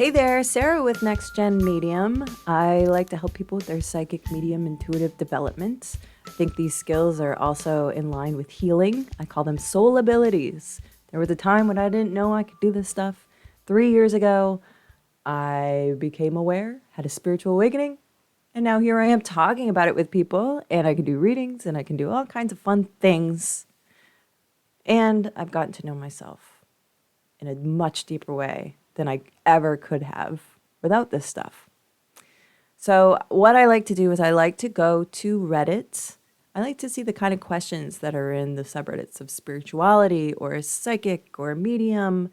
Hey there, Sarah with Next Gen Medium. I like to help people with their psychic medium intuitive development. I think these skills are also in line with healing. I call them soul abilities. There was a time when I didn't know I could do this stuff. 3 years ago, I became aware, had a spiritual awakening, and now here I am talking about it with people, and I can do readings, and I can do all kinds of fun things. And I've gotten to know myself in a much deeper way than I ever could have without this stuff. So what I like to do is I like to go to Reddit. I like to see the kind of questions that are in the subreddits of spirituality or psychic or medium.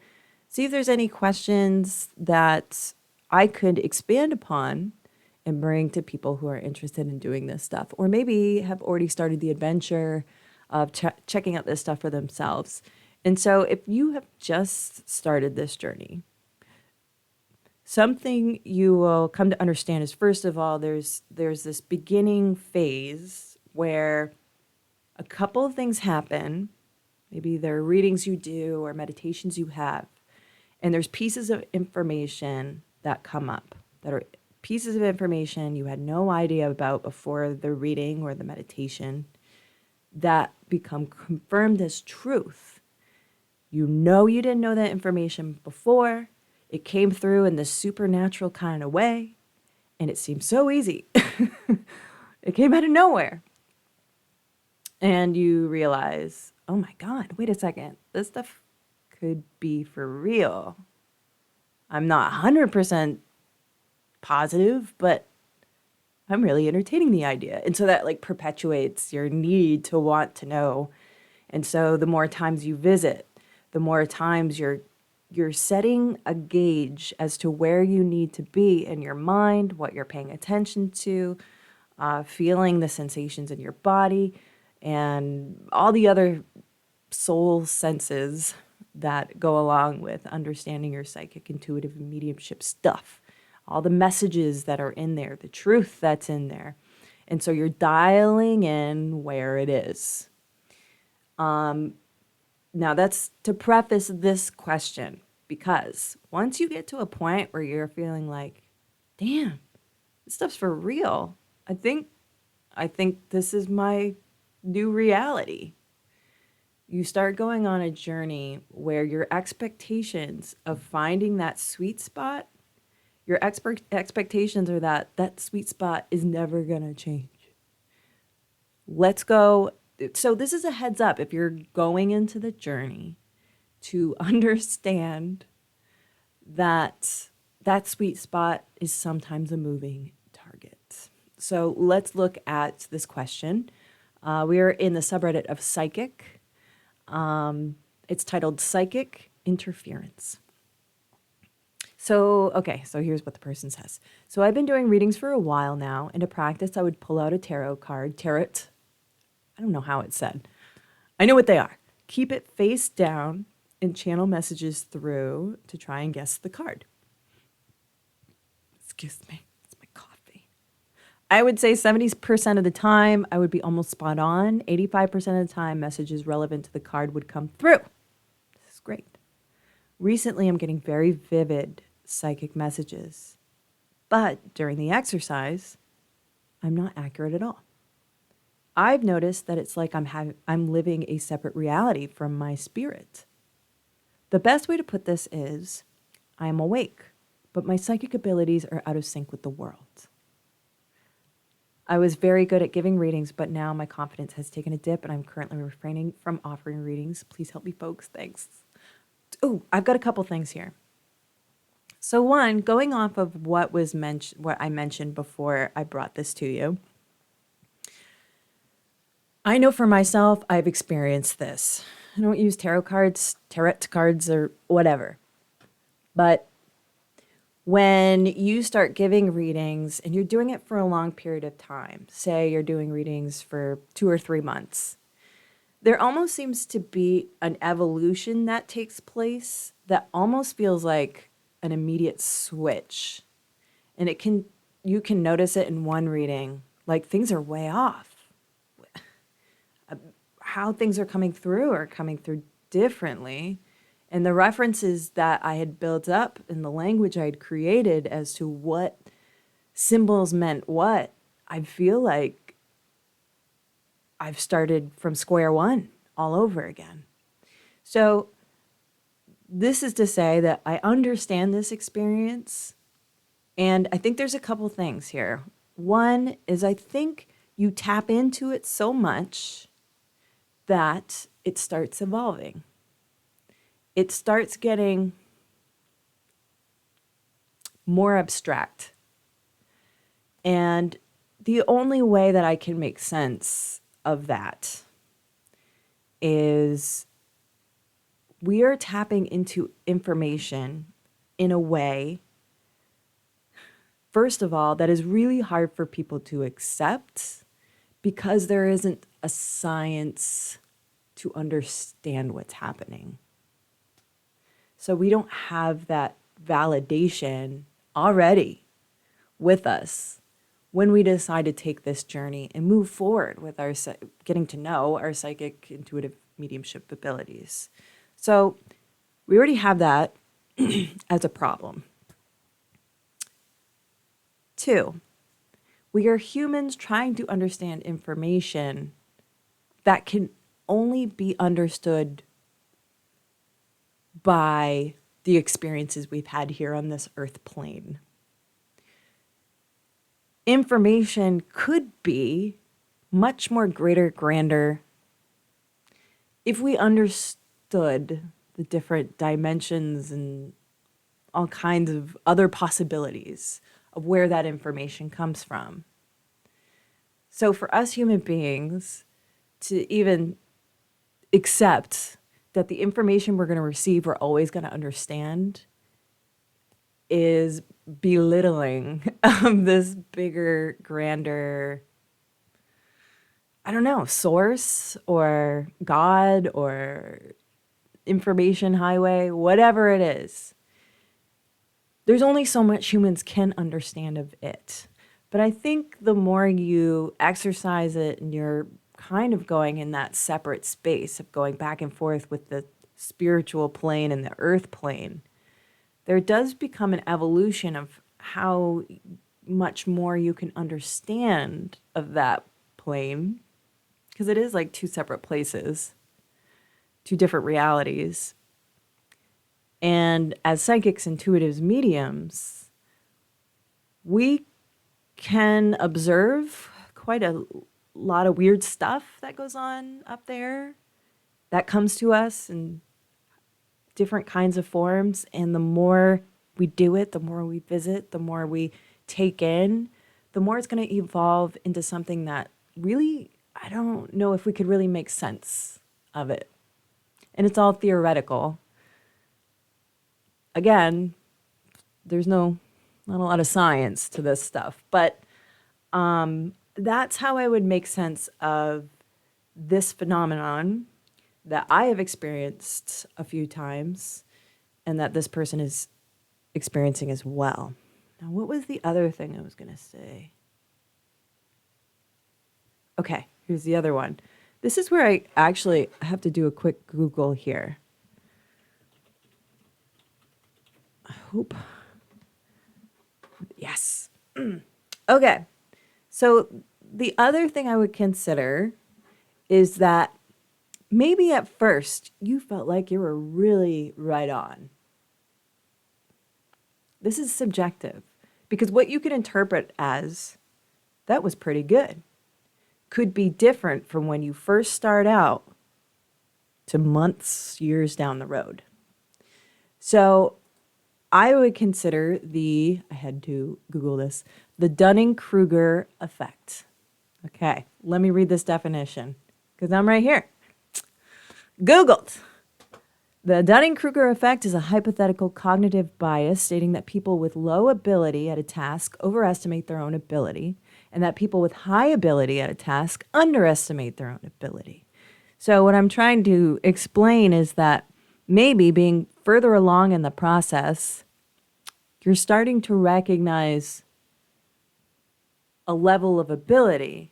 See if there's any questions that I could expand upon and bring to people who are interested in doing this stuff, or maybe have already started the adventure of checking out this stuff for themselves. And so if you have just started this journey, something you will come to understand is, first of all, there's this beginning phase where a couple of things happen. Maybe there are readings you do or meditations you have, and there's pieces of information that come up that are pieces of information you had no idea about before the reading or the meditation that become confirmed as truth. You know you didn't know that information before. It came through in this supernatural kind of way, and it seemed so easy. It came out of nowhere. And you realize, oh my God, wait a second. This stuff could be for real. I'm not 100% positive, but I'm really entertaining the idea. And so that like perpetuates your need to want to know. And so the more times you visit, the more times you're setting a gauge as to where you need to be in your mind, what you're paying attention to, feeling the sensations in your body, and all the other soul senses that go along with understanding your psychic, intuitive, and mediumship stuff. All the messages that are in there, the truth that's in there. And so you're dialing in where it is. Now, that's to preface this question, because once you get to a point where you're feeling like, damn, this stuff's for real, I think this is my new reality. You start going on a journey where your expectations of finding that sweet spot, your expectations are that sweet spot is never going to change. Let's go. So this is a heads up if you're going into the journey to understand that that sweet spot is sometimes a moving target. So let's look at this question. We are in the subreddit of Psychic. It's titled Psychic Interference. So here's what the person says. So I've been doing readings for a while now. In a practice, I would pull out a tarot card, tarot. I don't know how it's said. I know what they are. Keep it face down and channel messages through to try and guess the card. Excuse me, it's my coffee. I would say 70% of the time I would be almost spot on. 85% of the time messages relevant to the card would come through. This is great. Recently I'm getting very vivid psychic messages, but during the exercise, I'm not accurate at all. I've noticed that it's like I'm living a separate reality from my spirit. The best way to put this is, I am awake, but my psychic abilities are out of sync with the world. I was very good at giving readings, but now my confidence has taken a dip and I'm currently refraining from offering readings. Please help me, folks. Thanks. Oh, I've got a couple things here. So one, going off of what I mentioned before I brought this to you, I know for myself, I've experienced this. I don't use tarot cards, or whatever. But when you start giving readings and you're doing it for a long period of time, say you're doing readings for 2 or 3 months, there almost seems to be an evolution that takes place that almost feels like an immediate switch. And you can notice it in one reading, like things are way off. How things are coming through differently. And the references that I had built up in the language I had created as to what symbols meant what, I feel like I've started from square one all over again. So this is to say that I understand this experience, and I think there's a couple things here. One is I think you tap into it so much that it starts evolving. It starts getting more abstract. And the only way that I can make sense of that is we are tapping into information in a way, first of all, that is really hard for people to accept because there isn't a science to understand what's happening. So we don't have that validation already with us when we decide to take this journey and move forward with our getting to know our psychic, intuitive mediumship abilities. So we already have that as a problem. 2, we are humans trying to understand information that can only be understood by the experiences we've had here on this earth plane. Information could be much more greater, grander, if we understood the different dimensions and all kinds of other possibilities of where that information comes from. So for us human beings to even accept that the information we're going to receive, we're always going to understand, is belittling of this bigger, grander, I don't know, source or God or information highway, whatever it is. There's only so much humans can understand of it. But I think the more you exercise it and you're kind of going in that separate space of going back and forth with the spiritual plane and the earth plane, there does become an evolution of how much more you can understand of that plane, because it is like two separate places, two different realities. And as psychics, intuitives, mediums, we can observe quite a lot of weird stuff that goes on up there that comes to us in different kinds of forms. And the more we do it, the more we visit, the more we take in, the more it's going to evolve into something that really, I don't know if we could really make sense of it. And it's all theoretical. Again, there's not a lot of science to this stuff, but that's how I would make sense of this phenomenon that I have experienced a few times and that this person is experiencing as well. Now, what was the other thing I was going to say? Okay, here's the other one. This is where I actually have to do a quick Google here. I hope. Yes. Okay. So the other thing I would consider is that maybe at first you felt like you were really right on. This is subjective because what you can interpret as that was pretty good could be different from when you first start out to months, years down the road. So I would consider I had to Google this, the Dunning-Kruger effect. Okay, let me read this definition because I'm right here. Googled. The Dunning-Kruger effect is a hypothetical cognitive bias stating that people with low ability at a task overestimate their own ability, and that people with high ability at a task underestimate their own ability. So what I'm trying to explain is that maybe being further along in the process, you're starting to recognize a level of ability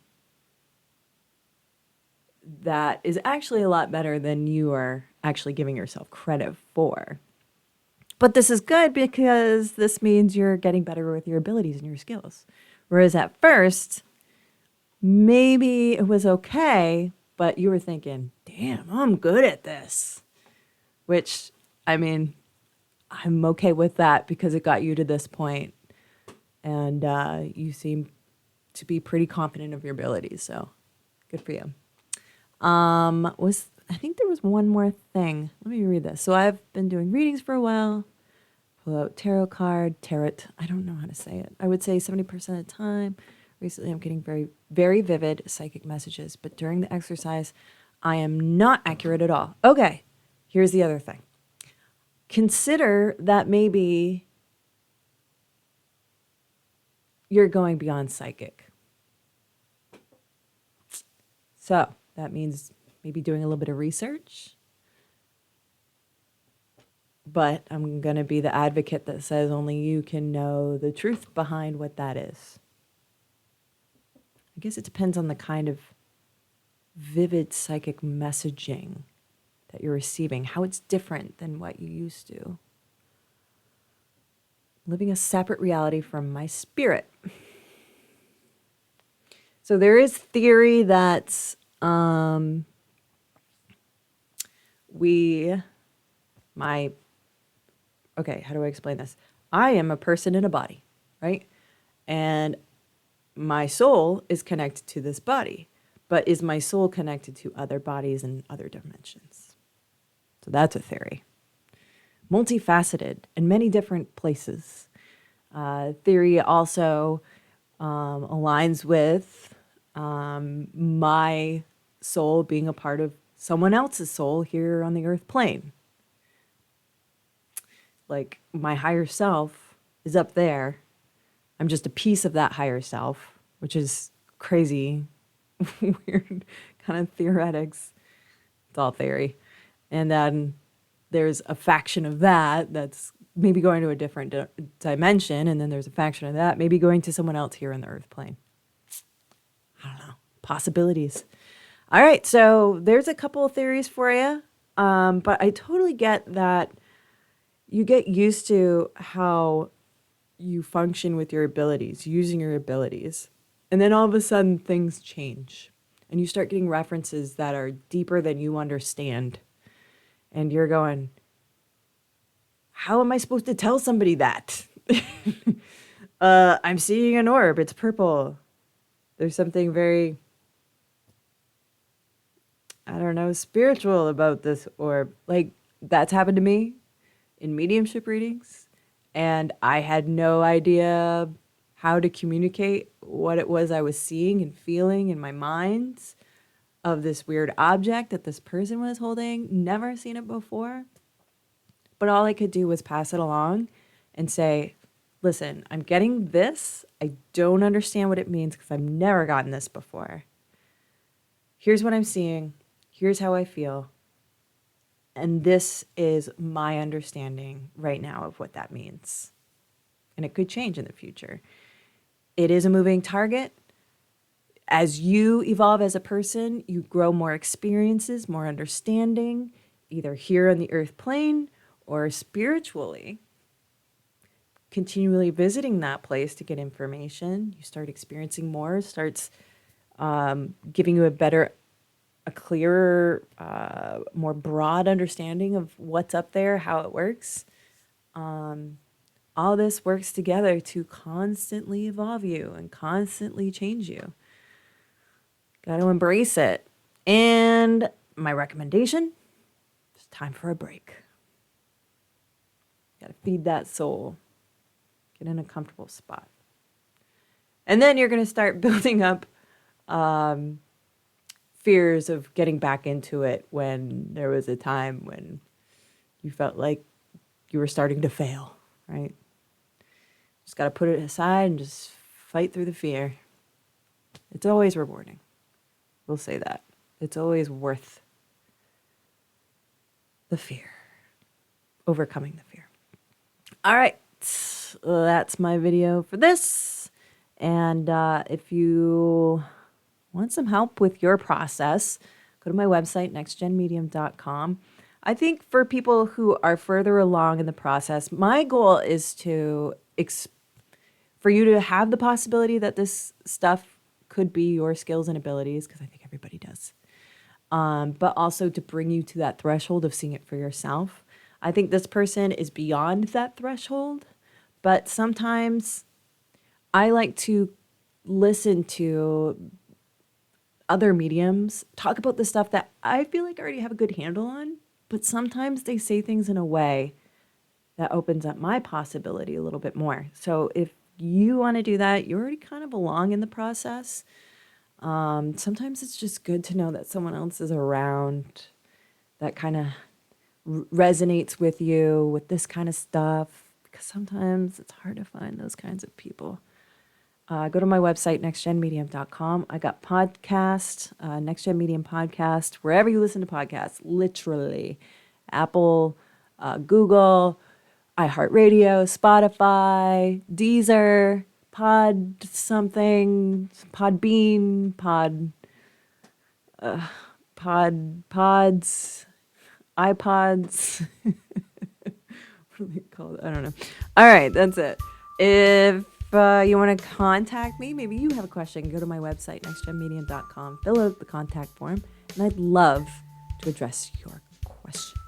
that is actually a lot better than you are actually giving yourself credit for. But this is good because this means you're getting better with your abilities and your skills. Whereas at first, maybe it was okay, but you were thinking, damn, I'm good at this. Which, I mean, I'm okay with that because it got you to this point, and you seem to be pretty confident of your abilities. So good for you. I think there was one more thing. Let me read this. So I've been doing readings for a while. Pull out tarot card, tarot. I don't know how to say it. I would say 70% of the time. Recently, I'm getting very, very vivid psychic messages, but during the exercise, I am not accurate at all. Okay, here's the other thing. Consider that maybe you're going beyond psychic. So that means maybe doing a little bit of research. But I'm going to be the advocate that says only you can know the truth behind what that is. I guess it depends on the kind of vivid psychic messaging that you're receiving, how it's different than what you used to. Living a separate reality from my spirit. So there is theory that okay, how do I explain this? I am a person in a body, right? And my soul is connected to this body, but is my soul connected to other bodies and other dimensions? So that's a theory. Multifaceted in many different places. Theory also aligns with my soul being a part of someone else's soul here on the earth plane. Like my higher self is up there. I'm just a piece of that higher self, which is crazy, weird kind of theoretics. It's all theory. And then there's a faction of that that's maybe going to a different dimension. And then there's a faction of that maybe going to someone else here on the earth plane. I don't know. Possibilities. All right. So there's a couple of theories for you. But I totally get that you get used to how you function with your abilities, using your abilities. And then all of a sudden things change and you start getting references that are deeper than you understand. And you're going, how am I supposed to tell somebody that? I'm seeing an orb. It's purple. There's something very, I don't know, spiritual about this orb. Like that's happened to me in mediumship readings. And I had no idea how to communicate what it was I was seeing and feeling in my mind of this weird object that this person was holding. Never seen it before. But all I could do was pass it along and say, listen, I'm getting this. I don't understand what it means because I've never gotten this before. Here's what I'm seeing. Here's how I feel. And this is my understanding right now of what that means. And it could change in the future. It is a moving target. As you evolve as a person, you grow more experiences, more understanding, either here on the earth plane or spiritually. Continually visiting that place to get information. You start experiencing more, starts giving you a clearer, more broad understanding of what's up there, how it works. All this works together to constantly evolve you and constantly change you. Got to embrace it. And my recommendation, it's time for a break. Got to feed that soul. Get in a comfortable spot. And then you're going to start building up fears of getting back into it when there was a time when you felt like you were starting to fail, right? Just got to put it aside and just fight through the fear. It's always rewarding. We'll say that. It's always worth the fear, overcoming the fear. All right, that's my video for this. And if you want some help with your process, go to my website, nextgenmedium.com. I think for people who are further along in the process, my goal is for you to have the possibility that this stuff could be your skills and abilities, because I think everybody does. But also to bring you to that threshold of seeing it for yourself. I think this person is beyond that threshold, but sometimes I like to listen to other mediums talk about the stuff that I feel like I already have a good handle on, but sometimes they say things in a way that opens up my possibility a little bit more. So if you want to do that, you already kind of belong in the process. Sometimes it's just good to know that someone else is around that kind of resonates with you with this kind of stuff, because sometimes it's hard to find those kinds of people. Go to my website, nextgenmedium.com. I got podcast, Next Gen Medium podcast, wherever you listen to podcasts, literally. Apple, Google, iHeartRadio, Spotify, Deezer, Pod something, Podbean, Pods, iPods. What do they call it? I don't know. All right, that's it. If you want to contact me, maybe you have a question, go to my website, nextgenmedium.com, fill out the contact form, and I'd love to address your question.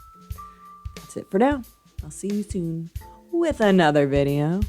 That's it for now. I'll see you soon with another video.